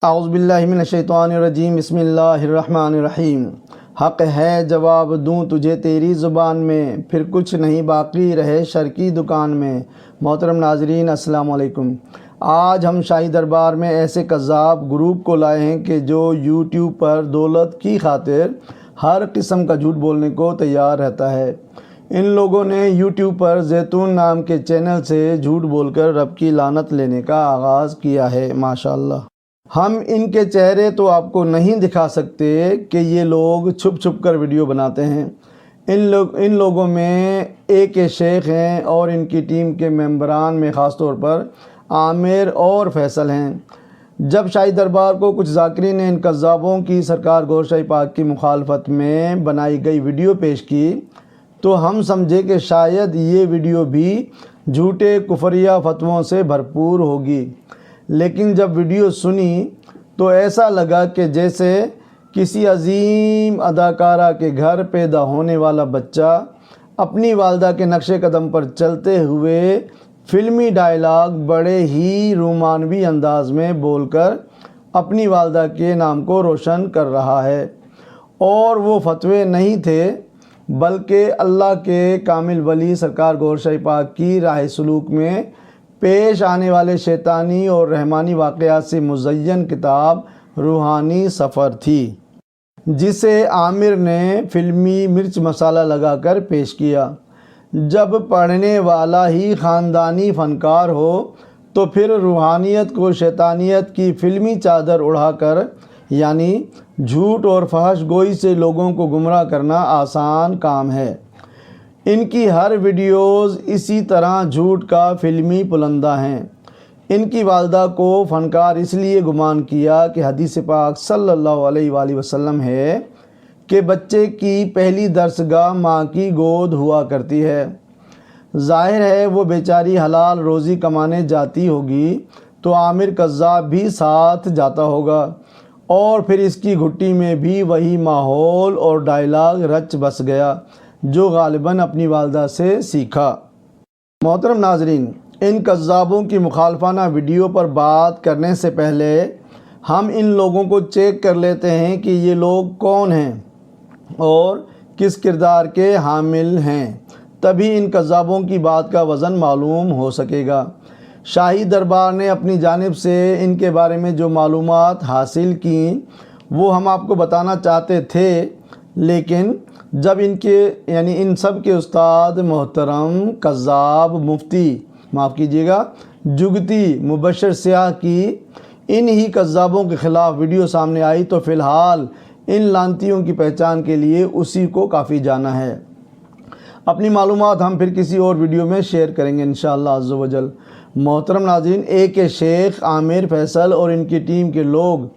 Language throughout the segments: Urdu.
اعوذ باللہ من الشیطان الرجیم، بسم اللہ الرحمن الرحیم۔ حق ہے جواب دوں تجھے تیری زبان میں، پھر کچھ نہیں باقی رہے شر کی دکان میں۔ محترم ناظرین، السلام علیکم۔ آج ہم شاہی دربار میں ایسے کذاب گروپ کو لائے ہیں کہ جو یوٹیوب پر دولت کی خاطر ہر قسم کا جھوٹ بولنے کو تیار رہتا ہے۔ ان لوگوں نے یوٹیوب پر زیتون نام کے چینل سے جھوٹ بول کر رب کی لعنت لینے کا آغاز کیا ہے۔ ماشاءاللہ، ہم ان کے چہرے تو آپ کو نہیں دکھا سکتے کہ یہ لوگ چھپ چھپ کر ویڈیو بناتے ہیں۔ ان لوگوں میں ایک شیخ ہیں اور ان کی ٹیم کے ممبران میں خاص طور پر عامر اور فیصل ہیں۔ جب شاہی دربار کو کچھ ذاکرین نے ان کذابوں کی سرکار گور شاہی پاک کی مخالفت میں بنائی گئی ویڈیو پیش کی تو ہم سمجھے کہ شاید یہ ویڈیو بھی جھوٹے کفریہ فتووں سے بھرپور ہوگی، لیکن جب ویڈیو سنی تو ایسا لگا کہ جیسے کسی عظیم اداکارہ کے گھر پیدا ہونے والا بچہ اپنی والدہ کے نقش قدم پر چلتے ہوئے فلمی ڈائلاگ بڑے ہی رومانوی انداز میں بول کر اپنی والدہ کے نام کو روشن کر رہا ہے۔ اور وہ فتوے نہیں تھے بلکہ اللہ کے کامل ولی سرکار گور شاہی پاک کی راہ سلوک میں پیش آنے والے شیطانی اور رحمانی واقعات سے مزین کتاب روحانی سفر تھی، جسے عامر نے فلمی مرچ مسالہ لگا کر پیش کیا۔ جب پڑھنے والا ہی خاندانی فنکار ہو تو پھر روحانیت کو شیطانیت کی فلمی چادر اڑا کر یعنی جھوٹ اور فحش گوئی سے لوگوں کو گمراہ کرنا آسان کام ہے۔ ان کی ہر ویڈیوز اسی طرح جھوٹ کا فلمی پلندہ ہیں۔ ان کی والدہ کو فنکار اس لیے گمان کیا کہ حدیث پاک صلی اللہ علیہ وآلہ وسلم ہے کہ بچے کی پہلی درسگاہ ماں کی گود ہوا کرتی ہے۔ ظاہر ہے وہ بیچاری حلال روزی کمانے جاتی ہوگی تو عامر کذاب بھی ساتھ جاتا ہوگا اور پھر اس کی گھٹی میں بھی وہی ماحول اور ڈائلاگ رچ بس گیا جو غالباً اپنی والدہ سے سیکھا۔ محترم ناظرین، ان کذابوں کی مخالفانہ ویڈیو پر بات کرنے سے پہلے ہم ان لوگوں کو چیک کر لیتے ہیں کہ یہ لوگ کون ہیں اور کس کردار کے حامل ہیں، تبھی ان کذابوں کی بات کا وزن معلوم ہو سکے گا۔ شاہی دربار نے اپنی جانب سے ان کے بارے میں جو معلومات حاصل کیں وہ ہم آپ کو بتانا چاہتے تھے، لیکن جب ان سب کے استاد محترم کذاب مفتی جگتی مبشر سیاہ کی انہی کذابوں کے خلاف ویڈیو سامنے آئی تو فی الحال ان لعنتیوں کی پہچان کے لیے اسی کو کافی جانا ہے۔ اپنی معلومات ہم پھر کسی اور ویڈیو میں شیئر کریں گے انشاءاللہ عز و جل۔ محترم ناظرین، ایک شیخ، عامر، فیصل اور ان کی ٹیم کے لوگ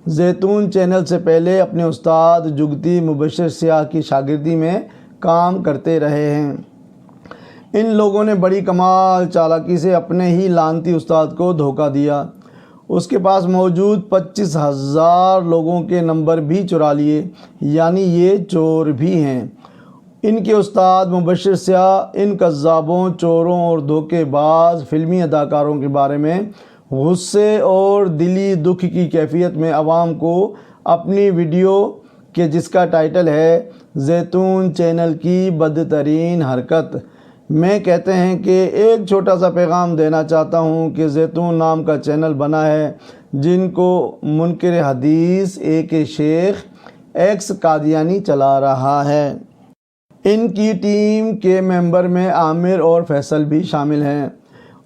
زیتون چینل سے پہلے اپنے استاد جگتی مبشر سیاہ کی شاگردی میں کام کرتے رہے ہیں۔ ان لوگوں نے بڑی کمال چالاکی سے اپنے ہی لعنتی استاد کو دھوکہ دیا۔ اس کے پاس موجود 25,000 لوگوں کے نمبر بھی چرا لیے، یعنی یہ چور بھی ہیں۔ ان کے استاد مبشر سیاہ ان کذابوں، چوروں اور دھوکے باز فلمی اداکاروں کے بارے میں غصے اور دلی دکھ کی کیفیت میں عوام کو اپنی ویڈیو کے جس کا ٹائٹل ہے زیتون چینل کی بدترین حرکت میں کہتے ہیں کہ ایک چھوٹا سا پیغام دینا چاہتا ہوں کہ زیتون نام کا چینل بنا ہے جن کو منکر حدیث ایک شیخ ایکس قادیانی چلا رہا ہے۔ ان کی ٹیم کے ممبر میں عامر اور فیصل بھی شامل ہیں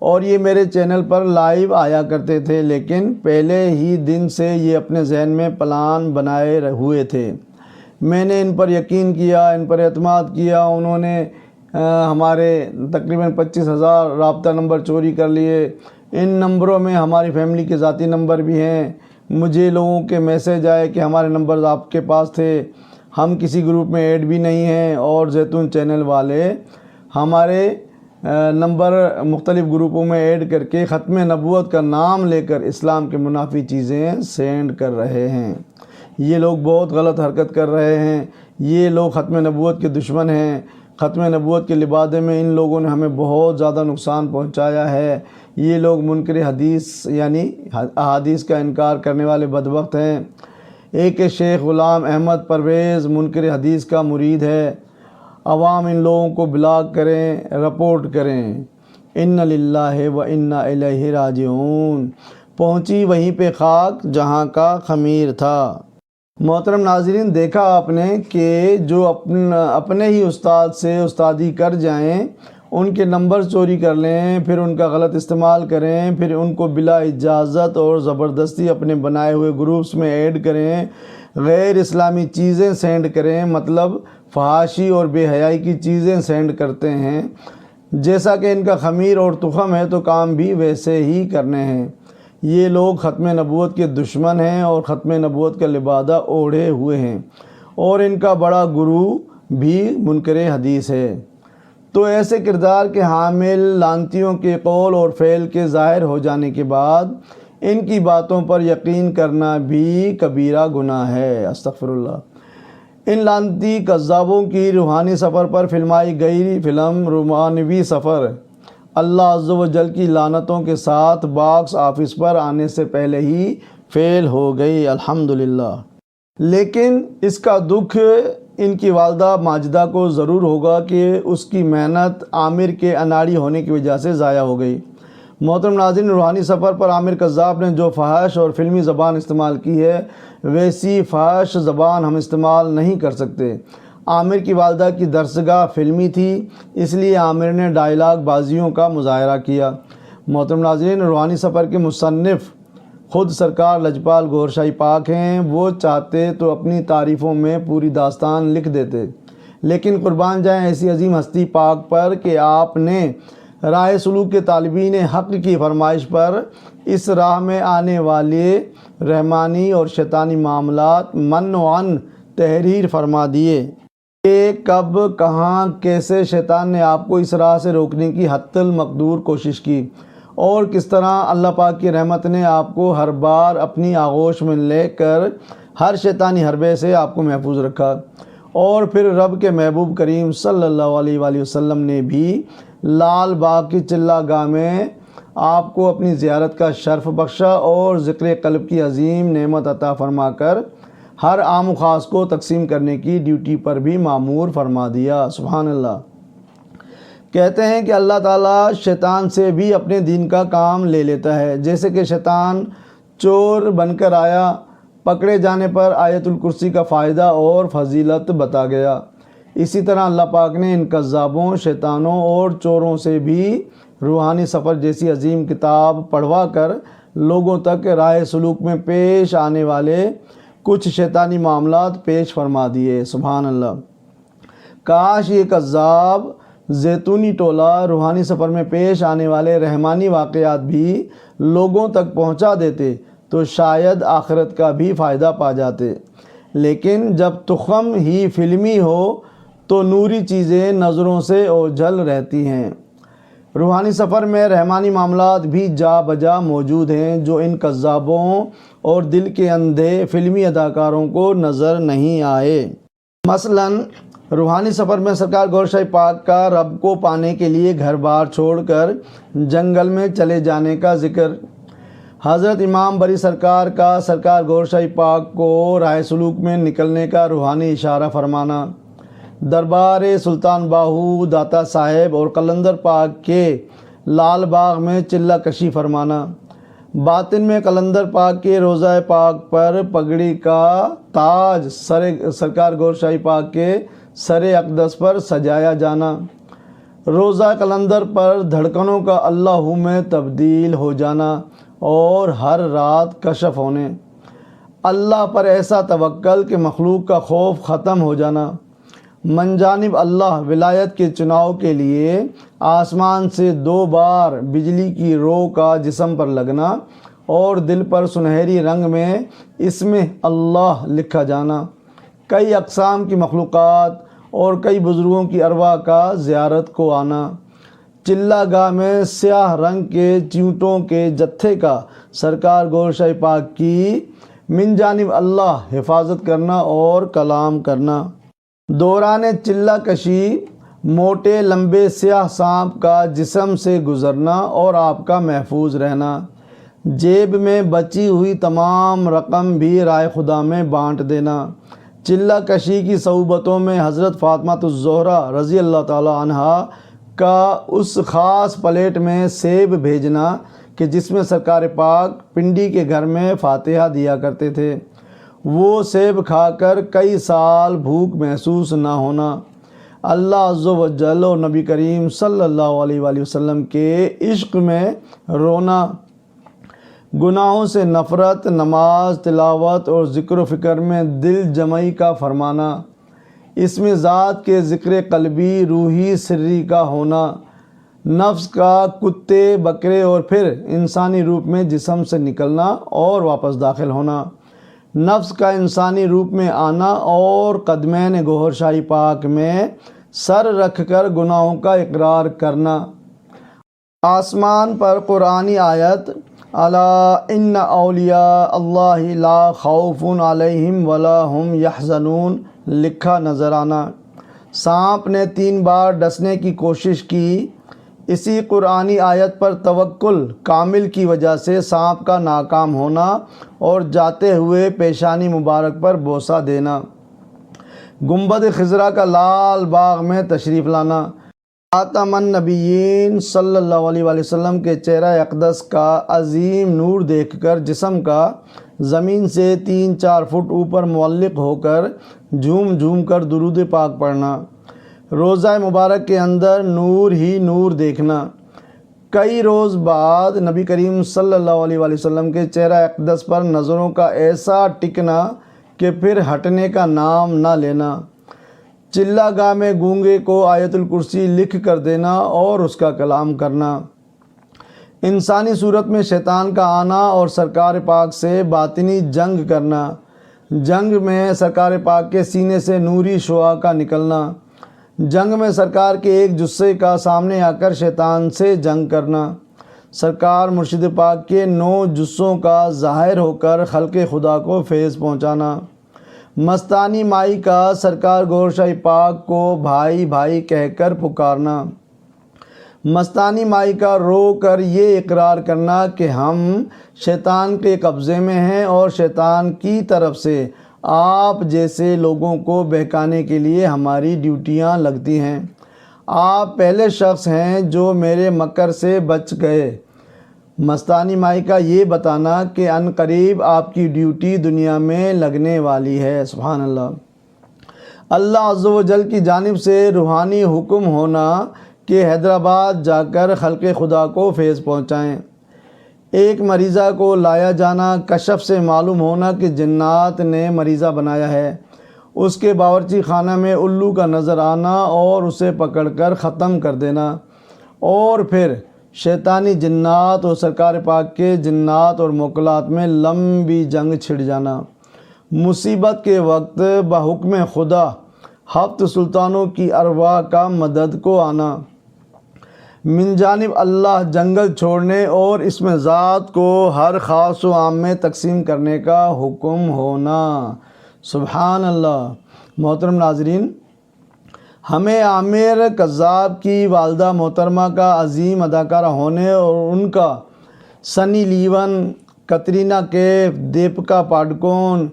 اور یہ میرے چینل پر لائیو آیا کرتے تھے، لیکن پہلے ہی دن سے یہ اپنے ذہن میں پلان بنائے ہوئے تھے۔ میں نے ان پر یقین کیا، ان پر اعتماد کیا۔ انہوں نے ہمارے تقریباً 25,000 رابطہ نمبر چوری کر لیے۔ ان نمبروں میں ہماری فیملی کے ذاتی نمبر بھی ہیں۔ مجھے لوگوں کے میسج آئے کہ ہمارے نمبرز آپ کے پاس تھے، ہم کسی گروپ میں ایڈ بھی نہیں ہیں، اور زیتون چینل والے ہمارے نمبر مختلف گروپوں میں ایڈ کر کے ختم نبوت کا نام لے کر اسلام کے منافی چیزیں سینڈ کر رہے ہیں۔ یہ لوگ بہت غلط حرکت کر رہے ہیں، یہ لوگ ختم نبوت کے دشمن ہیں۔ ختم نبوت کے لبادے میں ان لوگوں نے ہمیں بہت زیادہ نقصان پہنچایا ہے۔ یہ لوگ منکر حدیث یعنی احادیث کا انکار کرنے والے بدبخت ہیں۔ ایک شیخ غلام احمد پرویز منکر حدیث کا مرید ہے۔ عوام ان لوگوں کو بلاگ کریں، رپورٹ کریں۔ ان للہ و انا الیہ راجعون۔ پہنچی وہیں پہ خاک جہاں کا خمیر تھا۔ محترم ناظرین، دیکھا آپ نے کہ جو اپنے ہی استاد سے استادی کر جائیں، ان کے نمبر چوری کر لیں، پھر ان کا غلط استعمال کریں، پھر ان کو بلا اجازت اور زبردستی اپنے بنائے ہوئے گروپس میں ایڈ کریں، غیر اسلامی چیزیں سینڈ کریں، مطلب فحاشی اور بے حیائی کی چیزیں سینڈ کرتے ہیں، جیسا کہ ان کا خمیر اور تخم ہے تو کام بھی ویسے ہی کرنے ہیں۔ یہ لوگ ختم نبوت کے دشمن ہیں اور ختم نبوت کا لبادہ اوڑھے ہوئے ہیں، اور ان کا بڑا گرو بھی منکر حدیث ہے۔ تو ایسے کردار کے حامل لعنتیوں کے قول اور فعل کے ظاہر ہو جانے کے بعد ان کی باتوں پر یقین کرنا بھی کبیرہ گناہ ہے۔ استغفر اللہ۔ ان لعنتی کذابوں کی روحانی سفر پر فلمائی گئی فلم رومانوی سفر اللہ عز و جل کی لعنتوں کے ساتھ باکس آفس پر آنے سے پہلے ہی فیل ہو گئی، الحمدللہ۔ لیکن اس کا دکھ ان کی والدہ ماجدہ کو ضرور ہوگا کہ اس کی محنت عامر کے اناڑی ہونے کی وجہ سے ضائع ہو گئی۔ محترم ناظرین، روحانی سفر پر عامر کذاب نے جو فحش اور فلمی زبان استعمال کی ہے، ویسی فحش زبان ہم استعمال نہیں کر سکتے۔ عامر کی والدہ کی درسگاہ فلمی تھی، اس لیے عامر نے ڈائلاگ بازیوں کا مظاہرہ کیا۔ محترم ناظرین، روحانی سفر کے مصنف خود سرکار لجپال گور شاہی پاک ہیں۔ وہ چاہتے تو اپنی تعریفوں میں پوری داستان لکھ دیتے، لیکن قربان جائیں ایسی عظیم ہستی پاک پر کہ آپ نے راہ سلوک کے طالبین حق کی فرمائش پر اس راہ میں آنے والے رحمانی اور شیطانی معاملات منعاً تحریر فرما دیے کہ کب کہاں کیسے شیطان نے آپ کو اس راہ سے روکنے کی حتی المقدور کوشش کی، اور کس طرح اللہ پاک کی رحمت نے آپ کو ہر بار اپنی آغوش میں لے کر ہر شیطانی حربے سے آپ کو محفوظ رکھا۔ اور پھر رب کے محبوب کریم صلی اللہ علیہ وآلہ وسلم نے بھی لال باغ کی چلہ گاہ میں آپ کو اپنی زیارت کا شرف بخشا اور ذکر قلب کی عظیم نعمت عطا فرما کر ہر عام و خاص کو تقسیم کرنے کی ڈیوٹی پر بھی مامور فرما دیا۔ سبحان اللہ۔ کہتے ہیں کہ اللہ تعالیٰ شیطان سے بھی اپنے دین کا کام لے لیتا ہے، جیسے کہ شیطان چور بن کر آیا، پکڑے جانے پر آیت الکرسی کا فائدہ اور فضیلت بتا گیا۔ اسی طرح اللہ پاک نے ان کذابوں، شیطانوں اور چوروں سے بھی روحانی سفر جیسی عظیم کتاب پڑھوا کر لوگوں تک راہ سلوک میں پیش آنے والے کچھ شیطانی معاملات پیش فرما دیے۔ سبحان اللہ۔ کاش یہ کذاب زیتونی ٹولہ روحانی سفر میں پیش آنے والے رحمانی واقعات بھی لوگوں تک پہنچا دیتے تو شاید آخرت کا بھی فائدہ پا جاتے، لیکن جب تخم ہی فلمی ہو تو نوری چیزیں نظروں سے اوجھل رہتی ہیں۔ روحانی سفر میں رحمانی معاملات بھی جا بجا موجود ہیں جو ان کذابوں اور دل کے اندھے فلمی اداکاروں کو نظر نہیں آئے۔ مثلاً روحانی سفر میں سرکار گور شاہی پاک کا رب کو پانے کے لیے گھر بار چھوڑ کر جنگل میں چلے جانے کا ذکر، حضرت امام بری سرکار کا سرکار گور شاہی پاک کو راہ سلوک میں نکلنے کا روحانی اشارہ فرمانا، دربار سلطان باہو داتا صاحب اور قلندر پاک کے لال باغ میں چلہ کشی فرمانا، باطن میں قلندر پاک کے روضہ پاک پر پگڑی کا تاج سرکار گور شاہی پاک کے سر اقدس پر سجایا جانا، روضہ قلندر پر دھڑکنوں کا اللہ میں تبدیل ہو جانا اور ہر رات کشف ہونے، اللہ پر ایسا توکل کہ مخلوق کا خوف ختم ہو جانا، من جانب اللہ ولایت کے چناؤ کے لیے آسمان سے 2 بار بجلی کی رو کا جسم پر لگنا اور دل پر سنہری رنگ میں اسم اللہ لکھا جانا، کئی اقسام کی مخلوقات اور کئی بزرگوں کی ارواح کا زیارت کو آنا، چلہ گاہ میں سیاہ رنگ کے چیونٹوں کے جتھے کا سرکار گور شاہی پاک کی من جانب اللہ حفاظت کرنا اور کلام کرنا، دوران چلہ کشی موٹے لمبے سیاہ سانپ کا جسم سے گزرنا اور آپ کا محفوظ رہنا، جیب میں بچی ہوئی تمام رقم بھی رائے خدا میں بانٹ دینا، چلہ کشی کی صعوبتوں میں حضرت فاطمہ الزہرا رضی اللہ تعالی عنہا کا اس خاص پلیٹ میں سیب بھیجنا کہ جس میں سرکار پاک پنڈی کے گھر میں فاتحہ دیا کرتے تھے، وہ سیب کھا کر کئی سال بھوک محسوس نہ ہونا، اللہ عز و جل اور نبی کریم صلی اللہ علیہ وآلہ وسلم کے عشق میں رونا، گناہوں سے نفرت، نماز، تلاوت اور ذکر و فکر میں دل جمعی کا فرمانا، اس میں ذات کے ذکر قلبی روحی سری کا ہونا، نفس کا کتے بکرے اور پھر انسانی روپ میں جسم سے نکلنا اور واپس داخل ہونا، نفس کا انسانی روپ میں آنا اور قدمین گوہر شاہی پاک میں سر رکھ کر گناہوں کا اقرار کرنا، آسمان پر قرآنی آیت الا ان اولیاء اللہ لا خوف علیہم ولا ہم یحزنون لکھا نظر آنا، سانپ نے 3 بار ڈسنے کی کوشش کی، اسی قرآنی آیت پر توکل کامل کی وجہ سے سانپ کا ناکام ہونا اور جاتے ہوئے پیشانی مبارک پر بوسہ دینا، گنبد خضرا کا لال باغ میں تشریف لانا، خاتم النبیین صلی اللہ علیہ وآلہ وسلم کے چہرہ اقدس کا عظیم نور دیکھ کر جسم کا زمین سے 3-4 فٹ اوپر معلق ہو کر جھوم جھوم کر درود پاک پڑھنا، روضہ مبارک کے اندر نور ہی نور دیکھنا، کئی روز بعد نبی کریم صلی اللہ علیہ وآلہ وسلم کے چہرہ اقدس پر نظروں کا ایسا ٹکنا کہ پھر ہٹنے کا نام نہ لینا، چلہ گاہ میں گونگے کو آیت الکرسی لکھ کر دینا اور اس کا کلام کرنا، انسانی صورت میں شیطان کا آنا اور سرکار پاک سے باطنی جنگ کرنا، جنگ میں سرکار پاک کے سینے سے نوری شعاع کا نکلنا، جنگ میں سرکار کے ایک جثے کا سامنے آ کر شیطان سے جنگ کرنا، سرکار مرشد پاک کے 9 جثوں کا ظاہر ہو کر خلق خدا کو فیض پہنچانا، مستانی مائی کا سرکار گوہر شاہی پاک کو بھائی بھائی کہہ کر پکارنا، مستانی مائی کا رو کر یہ اقرار کرنا کہ ہم شیطان کے قبضے میں ہیں اور شیطان کی طرف سے آپ جیسے لوگوں کو بہکانے کے لیے ہماری ڈیوٹیاں لگتی ہیں، آپ پہلے شخص ہیں جو میرے مکر سے بچ گئے، مستانی مائی کا یہ بتانا کہ ان قریب آپ کی ڈیوٹی دنیا میں لگنے والی ہے، سبحان اللہ، اللہ عز و جل کی جانب سے روحانی حکم ہونا کہ حیدرآباد جا کر خلق خدا کو فیض پہنچائیں، ایک مریضہ کو لایا جانا، کشف سے معلوم ہونا کہ جنات نے مریضہ بنایا ہے، اس کے باورچی خانہ میں الو کا نظر آنا اور اسے پکڑ کر ختم کر دینا، اور پھر شیطانی جنات اور سرکار پاک کے جنات اور موکلات میں لمبی جنگ چھڑ جانا، مصیبت کے وقت بحکم خدا 7 سلطانوں کی ارواح کا مدد کو آنا، من جانب اللہ جنگل چھوڑنے اور اس میں ذات کو ہر خاص و عام میں تقسیم کرنے کا حکم ہونا، سبحان اللہ۔ محترم ناظرین، ہمیں عامر کذاب کی والدہ محترمہ کا عظیم اداکارہ ہونے اور ان کا سنی لیون، کترینہ کیف، دیپکا پاڈوکون،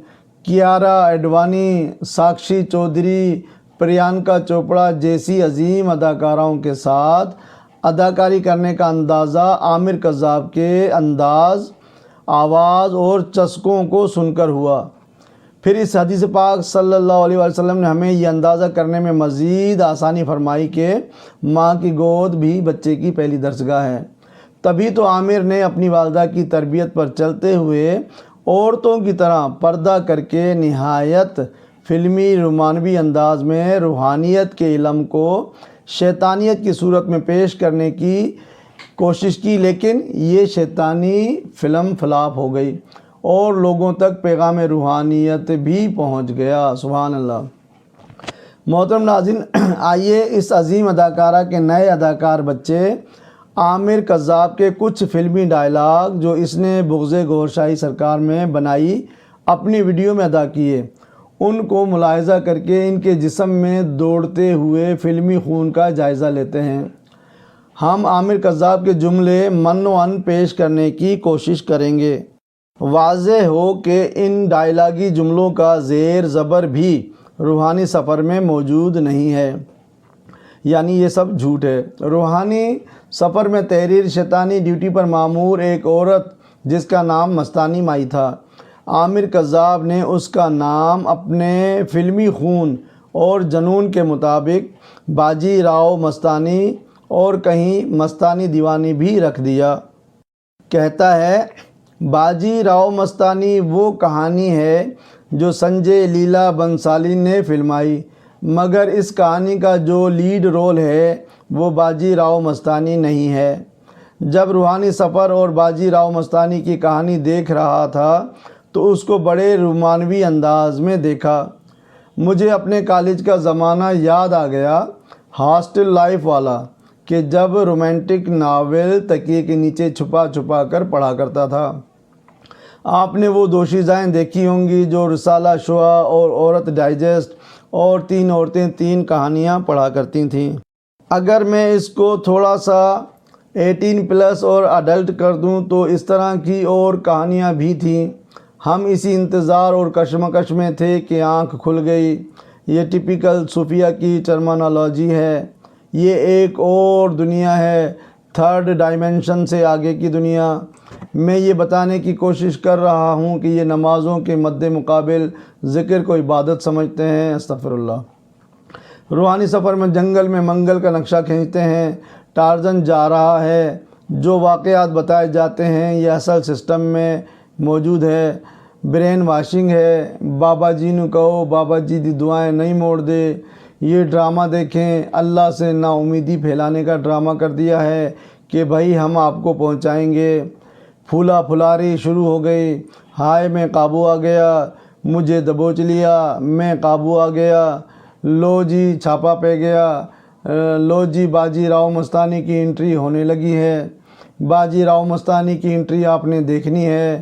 کیارا ایڈوانی، ساکشی چودھری، پریانکا چوپڑا جیسی عظیم اداکاراؤں کے ساتھ اداکاری کرنے کا اندازہ عامر کذاب کے انداز، آواز اور چسکوں کو سن کر ہوا۔ پھر اس حدیث پاک صلی اللہ علیہ وسلم نے ہمیں یہ اندازہ کرنے میں مزید آسانی فرمائی کہ ماں کی گود بھی بچے کی پہلی درسگاہ ہے، تبھی تو عامر نے اپنی والدہ کی تربیت پر چلتے ہوئے عورتوں کی طرح پردہ کر کے نہایت فلمی رومانوی انداز میں روحانیت کے علم کو شیطانیت کی صورت میں پیش کرنے کی کوشش کی، لیکن یہ شیطانی فلم فلاپ ہو گئی اور لوگوں تک پیغام روحانیت بھی پہنچ گیا، سبحان اللہ۔ محترم ناظرین، آئیے اس عظیم اداکارہ کے نئے اداکار بچے عامر کذاب کے کچھ فلمی ڈائلاگ جو اس نے بغض گوہر شاہی سرکار میں بنائی اپنی ویڈیو میں ادا کیے، ان کو ملاحظہ کر کے ان کے جسم میں دوڑتے ہوئے فلمی خون کا جائزہ لیتے ہیں۔ ہم عامر کذاب کے جملے من و ان پیش کرنے کی کوشش کریں گے۔ واضح ہو کہ ان ڈائلاگی جملوں کا زیر زبر بھی روحانی سفر میں موجود نہیں ہے، یعنی یہ سب جھوٹ ہے۔ روحانی سفر میں تحریر شیطانی ڈیوٹی پر مامور ایک عورت جس کا نام مستانی مائی تھا، عامر کذاب نے اس کا نام اپنے فلمی خون اور جنون کے مطابق باجی راؤ مستانی اور کہیں مستانی دیوانی بھی رکھ دیا۔ کہتا ہے، باجی راؤ مستانی وہ کہانی ہے جو سنجے لیلا بنسالی نے فلمائی، مگر اس کہانی کا جو لیڈ رول ہے وہ باجی راؤ مستانی نہیں ہے۔ جب روحانی سفر اور باجی راؤ مستانی کی کہانی دیکھ رہا تھا تو اس کو بڑے رومانوی انداز میں دیکھا۔ مجھے اپنے کالج کا زمانہ یاد آ گیا، ہاسٹل لائف والا، کہ جب رومانٹک ناول تکیے کے نیچے چھپا چھپا کر پڑھا کرتا تھا۔ آپ نے وہ دوشیزائیں دیکھی ہوں گی جو رسالہ شعاع اور عورت ڈائجسٹ اور 3 عورتیں 3 کہانیاں پڑھا کرتی تھیں۔ اگر میں اس کو تھوڑا سا 18+ اور اڈلٹ کر دوں تو اس طرح کی اور کہانیاں بھی تھیں۔ ہم اسی انتظار اور کشمکش میں تھے کہ آنکھ کھل گئی۔ یہ ٹپیکل صوفیہ کی ٹرمینالوجی ہے۔ یہ ایک اور دنیا ہے، 3rd ڈائمنشن سے آگے کی دنیا۔ میں یہ بتانے کی کوشش کر رہا ہوں کہ یہ نمازوں کے مد مقابل ذکر کو عبادت سمجھتے ہیں۔ استغفر اللہ۔ روحانی سفر میں جنگل میں منگل کا نقشہ کھینچتے ہیں۔ ٹارزن جا رہا ہے۔ جو واقعات بتائے جاتے ہیں یہ اصل سسٹم میں موجود ہے۔ برین واشنگ ہے۔ بابا جی نو کہو بابا جی دی دعائیں نہیں موڑ دے۔ یہ ڈرامہ دیکھیں، اللہ سے نا امیدی پھیلانے کا ڈرامہ کر دیا ہے کہ بھائی ہم آپ کو پہنچائیں گے۔ پھولا پھلاری شروع ہو گئی۔ ہائے میں قابو آ گیا، مجھے دبوچ لیا، میں قابو آ گیا، لو جی چھاپا پہ گیا، لو جی باجی راؤ مستانی کی انٹری ہونے لگی ہے۔ باجی راؤ مستانی کی انٹری آپ نے دیکھنی ہے۔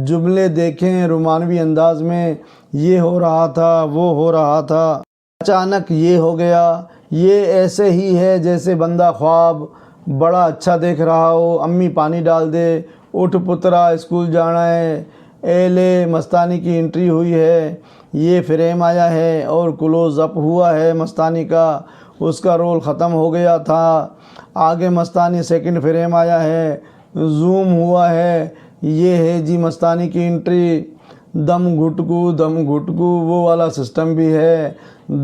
جملے دیکھیں رومانوی انداز میں، یہ ہو رہا تھا، وہ ہو رہا تھا، اچانک یہ ہو گیا۔ یہ ایسے ہی ہے جیسے بندہ خواب بڑا اچھا دیکھ رہا ہو، امی پانی ڈال دے، اٹھ پترا اسکول جانا ہے، اے لے مستانی کی انٹری ہوئی ہے، یہ فریم آیا ہے اور کلوز اپ ہوا ہے مستانی کا، اس کا رول ختم ہو گیا تھا، آگے مستانی سیکنڈ فریم آیا ہے، زوم ہوا ہے، یہ ہے جی مستانی کی انٹری۔ دم گھٹکو وہ والا سسٹم بھی ہے،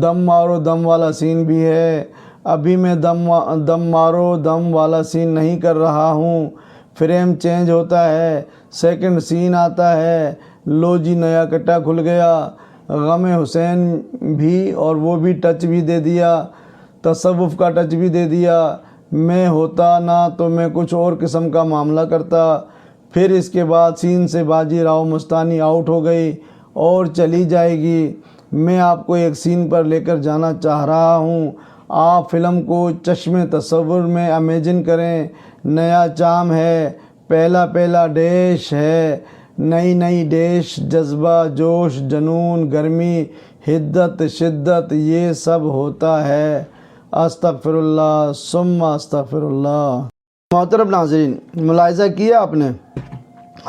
دم مارو دم والا سین بھی ہے۔ ابھی میں دم مارو دم والا سین نہیں کر رہا ہوں، فریم چینج ہوتا ہے، سیکنڈ سین آتا ہے، لو جی نیا کٹا کھل گیا، غم حسین بھی، اور وہ بھی ٹچ بھی دے دیا، تصوف کا ٹچ بھی دے دیا۔ میں ہوتا نہ تو میں کچھ اور قسم کا معاملہ کرتا۔ پھر اس کے بعد سین سے باجی راؤ مستانی آؤٹ ہو گئی اور چلی جائے گی۔ میں آپ کو ایک سین پر لے کر جانا چاہ رہا ہوں۔ آپ فلم کو چشم تصور میں امیجن کریں۔ نیا چام ہے، پہلا ڈیش ہے، نئی ڈیش، جذبہ، جوش، جنون، گرمی، حدت، شدت، یہ سب ہوتا ہے۔ استغفر اللہ ثم استغفر اللہ۔ محترم ناظرین، ملاحظہ کیا آپ نے،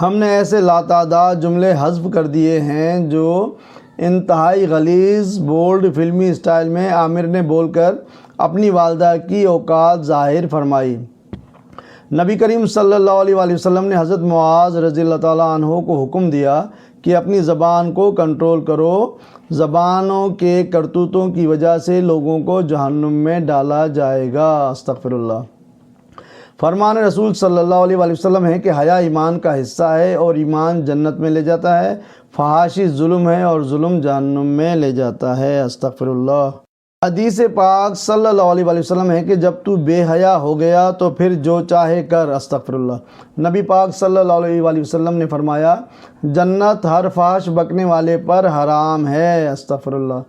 ہم نے ایسے لاتعداد جملے حذف کر دیے ہیں جو انتہائی غلیظ بولڈ فلمی اسٹائل میں عامر نے بول کر اپنی والدہ کی اوقات ظاہر فرمائی۔ نبی کریم صلی اللہ علیہ وآلہ وسلم نے حضرت معاذ رضی اللہ تعالیٰ عنہ کو حکم دیا کہ اپنی زبان کو کنٹرول کرو، زبانوں کے کرتوتوں کی وجہ سے لوگوں کو جہنم میں ڈالا جائے گا۔ استغفر اللہ۔ فرمان رسول صلی اللہ علیہ وآلہ وسلم ہے کہ حیا ایمان کا حصہ ہے اور ایمان جنت میں لے جاتا ہے، فحاشی ظلم ہے اور ظلم جہنم میں لے جاتا ہے۔ استغفر اللہ۔ حدیث پاک صلی اللہ علیہ وآلہ وسلم ہے کہ جب تو بے حیا ہو گیا تو پھر جو چاہے کر۔ استغفر اللہ۔ نبی پاک صلی اللہ علیہ وآلہ وسلم نے فرمایا، جنت ہر فحش بکنے والے پر حرام ہے۔ استغفر اللہ۔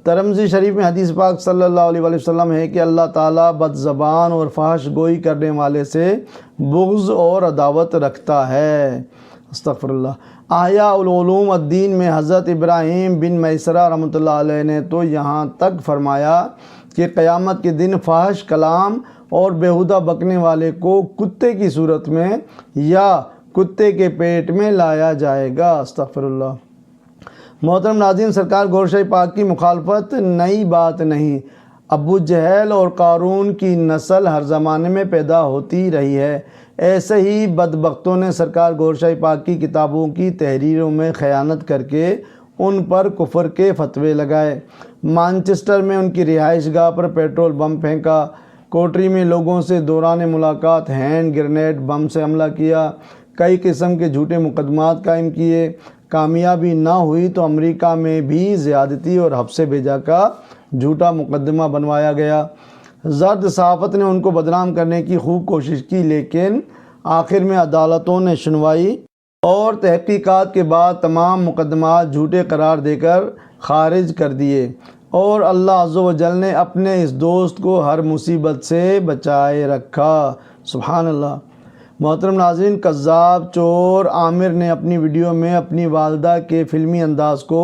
ترمذی شریف میں حدیث پاک صلی اللہ علیہ وآلہ وسلم ہے کہ اللہ تعالیٰ بد زبان اور فحش گوئی کرنے والے سے بغض اور عداوت رکھتا ہے۔ استغفر اللہ۔ احیاء العلوم الدین میں حضرت ابراہیم بن میسرہ رحمۃ اللہ علیہ نے تو یہاں تک فرمایا کہ قیامت کے دن فحش کلام اور بیہودہ بکنے والے کو کتے کی صورت میں یا کتے کے پیٹ میں لایا جائے گا۔ استغفر اللہ۔ محترم ناظرین، سرکار گور شاہی پاک کی مخالفت نئی بات نہیں۔ ابو جہل اور قارون کی نسل ہر زمانے میں پیدا ہوتی رہی ہے۔ ایسے ہی بدبختوں نے سرکار گور شاہی پاک کی کتابوں کی تحریروں میں خیانت کر کے ان پر کفر کے فتوے لگائے۔ مانچسٹر میں ان کی رہائش گاہ پر پیٹرول بم پھینکا، کوٹری میں لوگوں سے دوران ملاقات ہینڈ گرینیڈ بم سے حملہ کیا، کئی قسم کے جھوٹے مقدمات قائم کیے۔ کامیابی نہ ہوئی تو امریکہ میں بھی زیادتی اور حبس بھیجا کا جھوٹا مقدمہ بنوایا گیا۔ زرد صحافت نے ان کو بدنام کرنے کی خوب کوشش کی، لیکن آخر میں عدالتوں نے سنوائی اور تحقیقات کے بعد تمام مقدمات جھوٹے قرار دے کر خارج کر دیے، اور اللہ عز و جل نے اپنے اس دوست کو ہر مصیبت سے بچائے رکھا۔ سبحان اللہ۔ محترم ناظرین، کذاب چور عامر نے اپنی ویڈیو میں اپنی والدہ کے فلمی انداز کو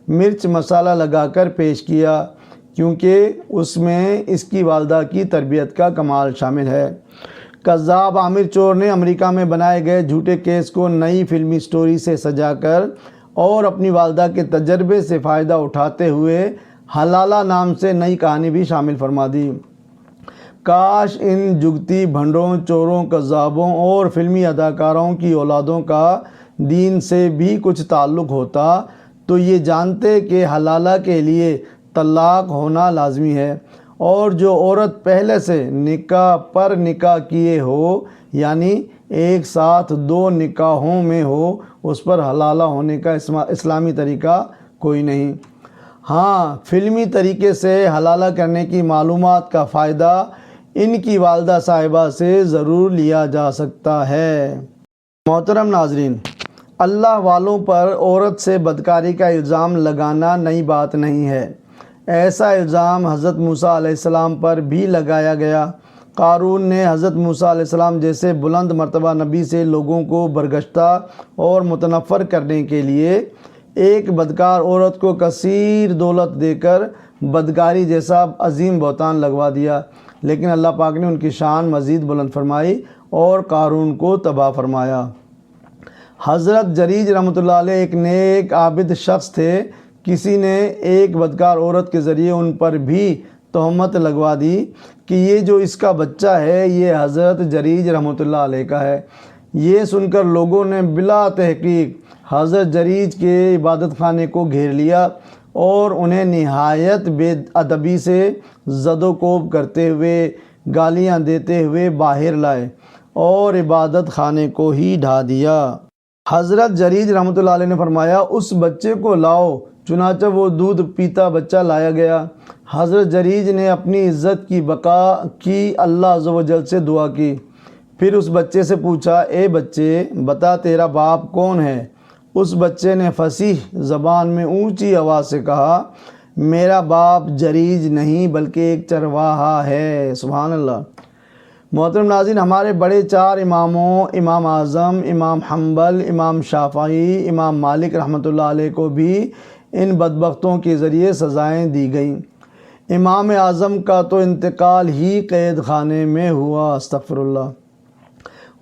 مرچ مسالہ لگا کر پیش کیا، کیونکہ اس میں اس کی والدہ کی تربیت کا کمال شامل ہے۔ کذاب عامر چور نے امریکہ میں بنائے گئے جھوٹے کیس کو نئی فلمی سٹوری سے سجا کر اور اپنی والدہ کے تجربے سے فائدہ اٹھاتے ہوئے حلالہ نام سے نئی کہانی بھی شامل فرما دی۔ کاش ان جگتی بھنڈوں، چوروں، کذابوں اور فلمی اداکاروں کی اولادوں کا دین سے بھی کچھ تعلق ہوتا تو یہ جانتے کہ حلالہ کے لیے طلاق ہونا لازمی ہے، اور جو عورت پہلے سے نکاح پر نکاح کیے ہو، یعنی ایک ساتھ 2 نکاحوں میں ہو، اس پر حلالہ ہونے کا اسلامی طریقہ کوئی نہیں۔ ہاں، فلمی طریقے سے حلالہ کرنے کی معلومات کا فائدہ ان کی والدہ صاحبہ سے ضرور لیا جا سکتا ہے۔ محترم ناظرین، اللہ والوں پر عورت سے بدکاری کا الزام لگانا نئی بات نہیں ہے۔ ایسا الزام حضرت موسیٰ علیہ السلام پر بھی لگایا گیا۔ قارون نے حضرت موسیٰ علیہ السلام جیسے بلند مرتبہ نبی سے لوگوں کو برگشتہ اور متنفر کرنے کے لیے ایک بدکار عورت کو کثیر دولت دے کر بدکاری جیسا عظیم بہتان لگوا دیا، لیکن اللہ پاک نے ان کی شان مزید بلند فرمائی اور قارون کو تباہ فرمایا۔ حضرت جریج رحمۃ اللہ علیہ ایک نیک عابد شخص تھے۔ کسی نے ایک بدکار عورت کے ذریعے ان پر بھی تہمت لگوا دی کہ یہ جو اس کا بچہ ہے یہ حضرت جریج رحمۃ اللہ علیہ کا ہے۔ یہ سن کر لوگوں نے بلا تحقیق حضرت جریج کے عبادت خانے کو گھیر لیا اور انہیں نہایت بے ادبی سے زد و کوب کرتے ہوئے، گالیاں دیتے ہوئے باہر لائے اور عبادت خانے کو ہی ڈھا دیا۔ حضرت جریج رحمۃ اللہ علیہ نے فرمایا، اس بچے کو لاؤ۔ چنانچہ وہ دودھ پیتا بچہ لایا گیا۔ حضرت جریج نے اپنی عزت کی بقا کی اللہ عز و جل سے دعا کی، پھر اس بچے سے پوچھا، اے بچے بتا تیرا باپ کون ہے؟ اس بچے نے فصیح زبان میں اونچی آواز سے کہا، میرا باپ جریج نہیں بلکہ ایک چرواہا ہے۔ سبحان اللہ۔ محترم ناظرین، ہمارے بڑے 4 اماموں، امام اعظم، امام حنبل، امام شافعی، امام مالک رحمۃ اللہ علیہ کو بھی ان بدبختوں کے ذریعے سزائیں دی گئیں۔ امام اعظم کا تو انتقال ہی قید خانے میں ہوا۔ استغفر اللہ۔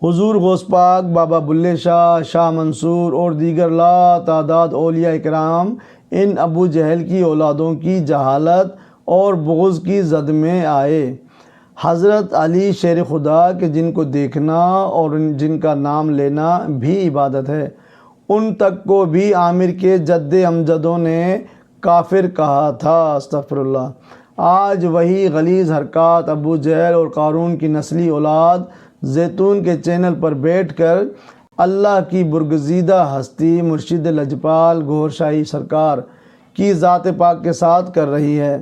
حضور غوث پاک، بابا بلے شاہ، شاہ منصور اور دیگر لا تعداد اولیاء اکرام ان ابو جہل کی اولادوں کی جہالت اور بغض کی زد میں آئے۔ حضرت علی شیر خدا کہ جن کو دیکھنا اور جن کا نام لینا بھی عبادت ہے، ان تک کو بھی عامر کے جد امجدوں نے کافر کہا تھا۔ استغفر اللہ۔ آج وہی غلیظ حرکات ابو جہل اور قارون کی نسلی اولاد زیتون کے چینل پر بیٹھ کر اللہ کی برگزیدہ ہستی مرشد لجپال گور شاہی سرکار کی ذات پاک کے ساتھ کر رہی ہے۔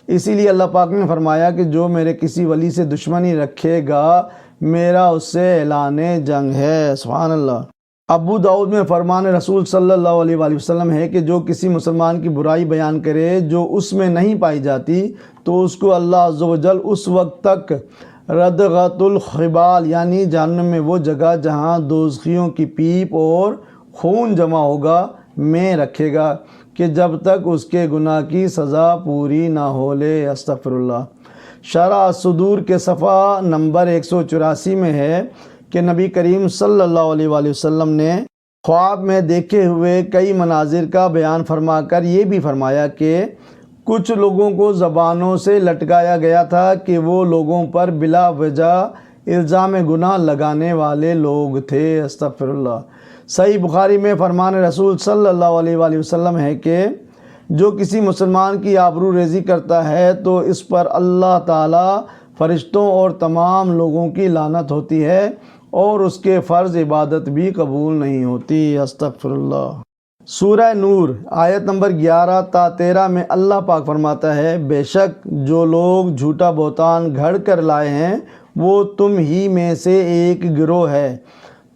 اسی لیے اللہ پاک نے فرمایا کہ جو میرے کسی ولی سے دشمنی رکھے گا میرا اس سے اعلان جنگ ہے۔ سبحان اللہ۔ ابو داؤد میں فرمان رسول صلی اللہ علیہ وآلہ وسلم ہے کہ جو کسی مسلمان کی برائی بیان کرے جو اس میں نہیں پائی جاتی تو اس کو اللہ عز و جل اس وقت تک ردغۃ الخبال یعنی جہنم میں وہ جگہ جہاں دوزخیوں کی پیپ اور خون جمع ہوگا میں رکھے گا کہ جب تک اس کے گناہ کی سزا پوری نہ ہو لے۔ استغفر اللہ۔ شرح صدور کے صفحہ نمبر 184 میں ہے کہ نبی کریم صلی اللہ علیہ وآلہ وسلم نے خواب میں دیکھے ہوئے کئی مناظر کا بیان فرما کر یہ بھی فرمایا کہ کچھ لوگوں کو زبانوں سے لٹکایا گیا تھا کہ وہ لوگوں پر بلا وجہ الزام گناہ لگانے والے لوگ تھے۔ استغفر اللہ۔ صحیح بخاری میں فرمان رسول صلی اللہ علیہ وآلہ وسلم ہے کہ جو کسی مسلمان کی آبرو ریزی کرتا ہے تو اس پر اللہ تعالی فرشتوں اور تمام لوگوں کی لعنت ہوتی ہے اور اس کے فرض عبادت بھی قبول نہیں ہوتی۔ استغفر اللہ۔ سورہ نور آیت نمبر 11 تا 13 میں اللہ پاک فرماتا ہے بے شک جو لوگ جھوٹا بہتان گھڑ کر لائے ہیں وہ تم ہی میں سے ایک گروہ ہے،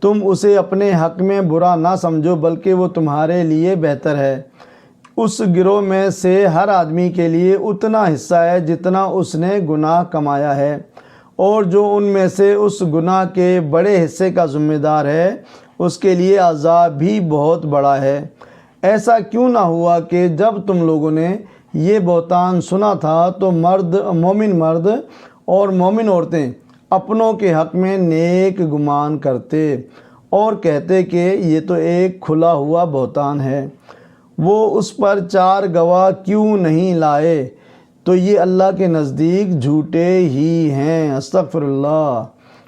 تم اسے اپنے حق میں برا نہ سمجھو بلکہ وہ تمہارے لیے بہتر ہے۔ اس گروہ میں سے ہر آدمی کے لیے اتنا حصہ ہے جتنا اس نے گناہ کمایا ہے، اور جو ان میں سے اس گناہ کے بڑے حصے کا ذمہ دار ہے اس کے لیے عذاب بھی بہت بڑا ہے۔ ایسا کیوں نہ ہوا کہ جب تم لوگوں نے یہ بہتان سنا تھا تو مومن مرد اور مومن عورتیں اپنوں کے حق میں نیک گمان کرتے اور کہتے کہ یہ تو ایک کھلا ہوا بہتان ہے، وہ اس پر 4 گواہ کیوں نہیں لائے، تو یہ اللہ کے نزدیک جھوٹے ہی ہیں۔ استغفر اللہ۔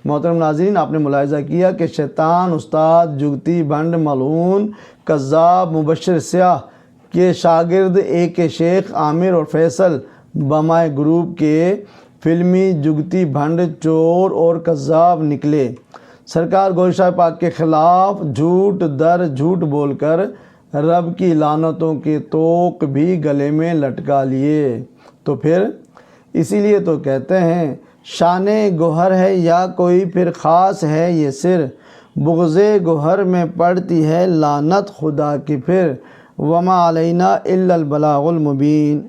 محترم ناظرین، آپ نے ملاحظہ کیا کہ شیطان استاد جگتی بھنڈ ملعون کذاب مبشر سیاہ کے شاگرد کے شیخ عامر اور فیصل بمائے گروپ کے فلمی جگتی بھنڈ چور اور کذاب نکلے۔ سرکار گوشت شاہ پاک کے خلاف جھوٹ در جھوٹ بول کر رب کی لعنتوں کے طوق بھی گلے میں لٹکا لیے۔ تو پھر اسی لیے تو کہتے ہیں شان گوہر ہے یا کوئی پھر خاص ہے یہ سر، بغض گوہر میں پڑتی ہے لعنت خدا کی پھر، وما علینا الا البلاغ المبین۔